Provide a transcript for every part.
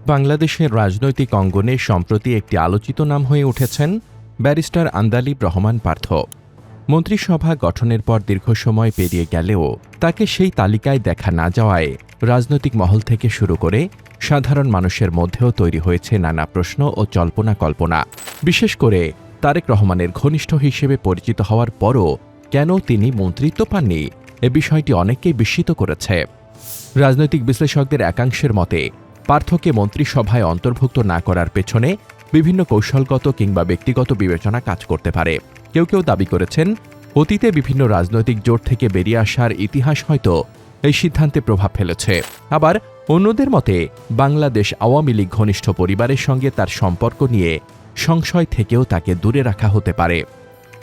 বাংলাদেশের রাজনৈতিক অঙ্গনে সম্প্রতি একটি আলোচিত নাম হয়ে উঠেছেন ব্যারিস্টার আন্দালিব রহমান পার্থ। মন্ত্রিসভা গঠনের পর দীর্ঘ সময় পেরিয়ে গেলেও তাকে সেই তালিকায় দেখা না যাওয়ায় রাজনৈতিক মহল থেকে শুরু করে সাধারণ মানুষের মধ্যেও তৈরি হয়েছে নানা প্রশ্ন ও জল্পনা কল্পনা। বিশেষ করে তারেক রহমানের ঘনিষ্ঠ হিসেবে পরিচিত হওয়ার পরও কেন তিনি মন্ত্রিত্ব পাননি, এ বিষয়টি অনেককেই বিস্মিত করেছে। রাজনৈতিক বিশ্লেষকদের একাংশের মতে পার্থকে মন্ত্রিসভায় অন্তর্ভুক্ত না করার পেছনে বিভিন্ন কৌশলগত কিংবা ব্যক্তিগত বিবেচনা কাজ করতে পারে। কেউ কেউ দাবি করেছেন, অতীতে বিভিন্ন রাজনৈতিক জোট থেকে বেরিয়ে আসার ইতিহাস হয়তো এই সিদ্ধান্তে প্রভাব ফেলেছে। আবার অন্যদের মতে বাংলাদেশ আওয়ামী লীগ ঘনিষ্ঠ পরিবারের সঙ্গে তার সম্পর্ক নিয়ে সংশয় থেকেও তাকে দূরে রাখা হতে পারে।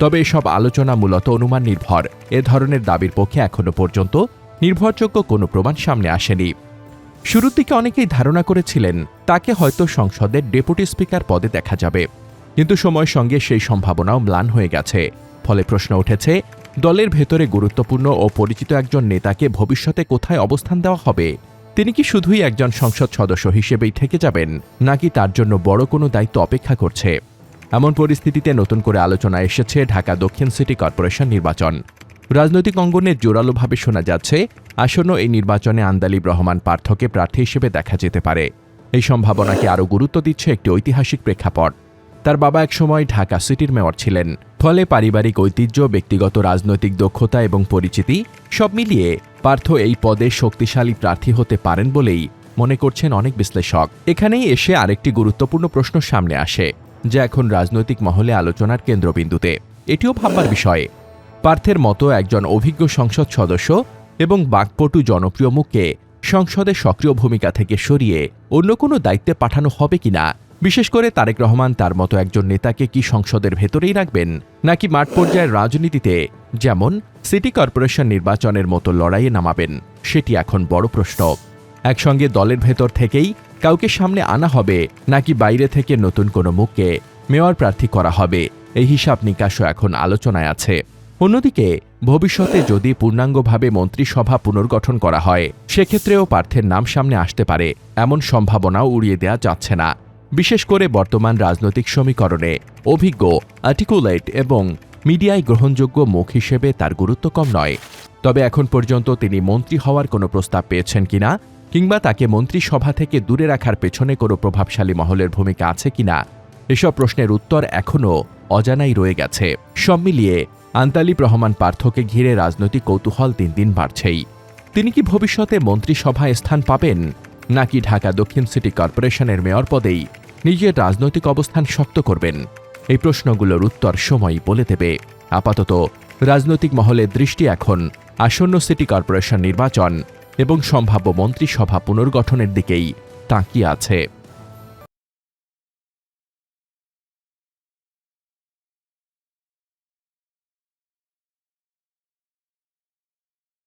তবে এসব আলোচনা মূলত অনুমান নির্ভর। এ ধরনের দাবির পক্ষে এখনও পর্যন্ত নির্ভরযোগ্য কোনো প্রমাণ সামনে আসেনি। শুরুর দিকে অনেকেই ধারণা করেছিলেন তাকে হয়তো সংসদের ডেপুটি স্পিকার পদে দেখা যাবে, কিন্তু সময়ের সঙ্গে সেই সম্ভাবনাও ম্লান হয়ে গেছে। ফলে প্রশ্ন উঠেছে, দলের ভেতরে গুরুত্বপূর্ণ ও পরিচিত একজন নেতাকে ভবিষ্যতে কোথায় অবস্থান দেওয়া হবে? তিনি কি শুধুই একজন সংসদ সদস্য হিসেবেই থেকে যাবেন, নাকি তার জন্য বড় কোনো দায়িত্ব অপেক্ষা করছে? এমন পরিস্থিতিতে নতুন করে আলোচনা এসেছে ঢাকা দক্ষিণ সিটি কর্পোরেশন নির্বাচন। রাজনৈতিক অঙ্গনে জোরালোভাবে শোনা যাচ্ছে, আসন্ন এই নির্বাচনে আন্দালিব রহমান পার্থকে প্রার্থী হিসেবে দেখা যেতে পারে। এই সম্ভাবনাকে আরও গুরুত্ব দিচ্ছে একটি ঐতিহাসিক প্রেক্ষাপট। তার বাবা একসময় ঢাকা সিটির মেয়র ছিলেন। ফলে পারিবারিক ঐতিহ্য, ব্যক্তিগত রাজনৈতিক দক্ষতা এবং পরিচিতি সব মিলিয়ে পার্থ এই পদে শক্তিশালী প্রার্থী হতে পারেন বলেই মনে করছেন অনেক বিশ্লেষক। এখানেই এসে আরেকটি গুরুত্বপূর্ণ প্রশ্ন সামনে আসে, যা এখন রাজনৈতিক মহলে আলোচনার কেন্দ্রবিন্দুতে। এটিও ভাববার বিষয়, পার্থের মতো একজন অভিজ্ঞ সংসদ সদস্য এবং বাকপটু জনপ্রিয় মুখকে সংসদে সক্রিয় ভূমিকা থেকে সরিয়ে অন্য কোনো দায়িত্বে পাঠানো হবে কিনা। বিশেষ করে তারেক রহমান তার মতো একজন নেতাকে কি সংসদের ভেতরেই রাখবেন, নাকি মাঠ পর্যায়ের রাজনীতিতে যেমন সিটি কর্পোরেশন নির্বাচনের মতো লড়াইয়ে নামাবেন, সেটি এখন বড় প্রশ্ন। একসঙ্গে দলের ভেতর থেকেই কাউকে সামনে আনা হবে, নাকি বাইরে থেকে নতুন কোনো মুখকে মেয়র প্রার্থী করা হবে, এই হিসাব নিকাশও এখন আলোচনায় আছে। অন্যদিকে ভবিষ্যতে যদি পূর্ণাঙ্গভাবে মন্ত্রিসভা পুনর্গঠন করা হয়, সেক্ষেত্রেও পার্থের নাম সামনে আসতে পারে, এমন সম্ভাবনাও উড়িয়ে দেওয়া যাচ্ছে না। বিশেষ করে বর্তমান রাজনৈতিক সমীকরণে অভিজ্ঞ, আর্টিকুলেট এবং মিডিয়ায় গ্রহণযোগ্য মুখ হিসেবে তার গুরুত্ব কম নয়। তবে এখন পর্যন্ত তিনি মন্ত্রী হওয়ার কোনো প্রস্তাব পেয়েছেন কিনা, কিংবা তাকে মন্ত্রিসভা থেকে দূরে রাখার পেছনে কোনো প্রভাবশালী মহলের ভূমিকা আছে কিনা, এসব প্রশ্নের উত্তর এখনও অজানাই রয়ে গেছে। সব মিলিয়ে আন্দালিব রহমান পার্থকে ঘিরে রাজনৈতিক কৌতূহল দিন দিন বাড়ছেই। তিনি কি ভবিষ্যতে মন্ত্রিসভায় স্থান পাবেন, নাকি ঢাকা দক্ষিণ সিটি কর্পোরেশনের মেয়র পদেই নিজের রাজনৈতিক অবস্থান শক্ত করবেন? এই প্রশ্নগুলোর উত্তর সময়ই বলে দেবে। আপাতত রাজনৈতিক মহলের দৃষ্টি এখন আসন্ন সিটি কর্পোরেশন নির্বাচন এবং সম্ভাব্য মন্ত্রিসভা পুনর্গঠনের দিকেই তাকিয়ে আছে।